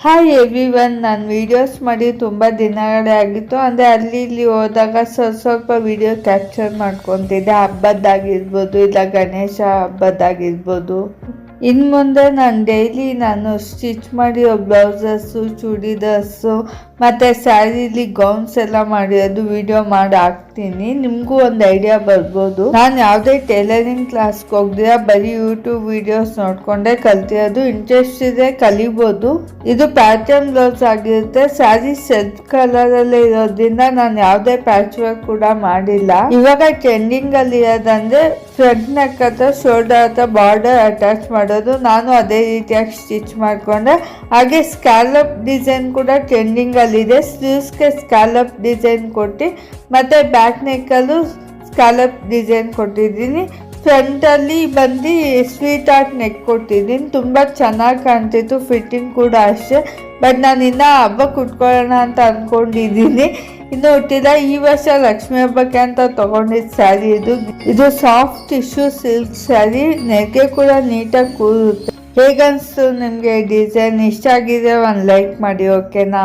Hi everyone, ನಾನು videos ಮಾಡಿ ತುಂಬ ದಿನಗಳೇ ಆಗಿತ್ತು. ಅಂದರೆ ಅಲ್ಲಿ ಇಲ್ಲಿ ಹೋದಾಗ ಸ್ವಲ್ಪ ವಿಡಿಯೋ ಕ್ಯಾಪ್ಚರ್ ಮಾಡ್ಕೊತಿದ್ದೆ. ಹಬ್ಬದ್ದಾಗಿರ್ಬೋದು, ಇಲ್ಲ ಗಣೇಶ ಹಬ್ಬದ್ದಾಗಿರ್ಬೋದು. ಇನ್ನು ಮುಂದೆ ನಾನು ಸ್ಟಿಚ್ ಮಾಡಿರೋ ಬ್ಲೌಸಸ್ಸು, ಚೂಡಿದಾರ್ಸು ಮತ್ತು ಸ್ಯಾರಿಲಿ ಗೌನ್ಸ್ ಎಲ್ಲ ಮಾಡಿರೋದು ವಿಡಿಯೋ ಮಾಡಿ ಹಾಕ್ತೀನಿ. ನಿಮಗೂ ಒಂದು ಐಡಿಯಾ ಬರ್ಬೋದು. ನಾನು ಯಾವುದೇ ಟೈಲರಿಂಗ್ ಕ್ಲಾಸ್ಗೆ ಹೋಗ್ದಿರ ಬರೀ ಯೂಟ್ಯೂಬ್ ವಿಡಿಯೋಸ್ ನೋಡ್ಕೊಂಡೆ ಕಲ್ತಿರೋದು. ಇಂಟ್ರೆಸ್ಟ್ ಇದೆ ಕಲಿಬೋದು. ಇದು ಪ್ಯಾಟರ್ನ್ ಬ್ಲೌಸ್ ಆಗಿರುತ್ತೆ. ಸ್ಯಾರಿ ಸೆಲ್ಫ್ ಕಲರಲ್ಲೇ ಇರೋದ್ರಿಂದ ನಾನು ಯಾವುದೇ ಪ್ಯಾಚ್ ವರ್ಕ್ ಕೂಡ ಮಾಡಿಲ್ಲ. ಇವಾಗ ಟ್ರೆಂಡಿಂಗ್ ಅಲ್ಲಿ ಇರೋದಂದ್ರೆ ಫ್ರಂಟ್ ನೆಕ್ ಹತ್ರ ಶೋಲ್ಡರ್ ಹತ್ರ ಬಾರ್ಡರ್ ಅಟ್ಯಾಚ್ ಮಾಡೋದು. ನಾನು ಅದೇ ರೀತಿಯಾಗಿ ಸ್ಟಿಚ್ ಮಾಡಿಕೊಂಡೆ. ಹಾಗೆ ಸ್ಕ್ಯಾಲಪ್ ಡಿಸೈನ್ ಕೂಡ ಟ್ರೆಂಡಿಂಗ್ ಅಲ್ಲಿದೆ. ಸ್ಲೀವ್ಸ್ಗೆ ಸ್ಕ್ಯಾಲಪ್ ಡಿಸೈನ್ ಕೊಟ್ಟು ಮತ್ತೆ ಬ್ಯಾಕ್ ನೆಕ್ಕಲ್ಲೂ ಸ್ಕ್ಯಾಲಪ್ ಡಿಸೈನ್ ಕೊಟ್ಟಿದ್ದೀನಿ. ಫ್ರಂಟಲ್ಲಿ ಬಂದು ಸ್ವೀಟ್ ಆರ್ಟ್ ನೆಕ್ ಕೊಟ್ಟಿದ್ದೀನಿ. ತುಂಬ ಚೆನ್ನಾಗಿ ಕಾಣ್ತಿತ್ತು. ಫಿಟ್ಟಿಂಗ್ ಕೂಡ ಅಷ್ಟೇ. ಬಟ್ ನಾನು ಇನ್ನೂ ಹಬ್ಬಕ್ಕೆ ಉಟ್ಕೊಳ್ಳೋಣ ಅಂತ ಅಂದ್ಕೊಂಡಿದ್ದೀನಿ. ಇನ್ನು ಹುಟ್ಟಿಲ್ಲ. ಈ ವರ್ಷ ಲಕ್ಷ್ಮಿ ಹಬ್ಬಕ್ಕೆ ಅಂತ ತಗೊಂಡಿದ್ದ ಸ್ಯಾರಿ ಇದು ಸಾಫ್ಟ್ ಟಿಶ್ಯೂ ಸಿಲ್ಕ್ ಸ್ಯಾರಿ. ನೆಕ್ಕೆ ಕೂಡ ನೀಟಾಗಿ ಕೂರುತ್ತೆ. ಹೇಗನ್ನಿಸ್ತು ನಿಮಗೆ ಡಿಸೈನ್? ಇಷ್ಟ ಆಗಿದೆ ಒಂದು ಲೈಕ್ ಮಾಡಿ, ಓಕೆನಾ?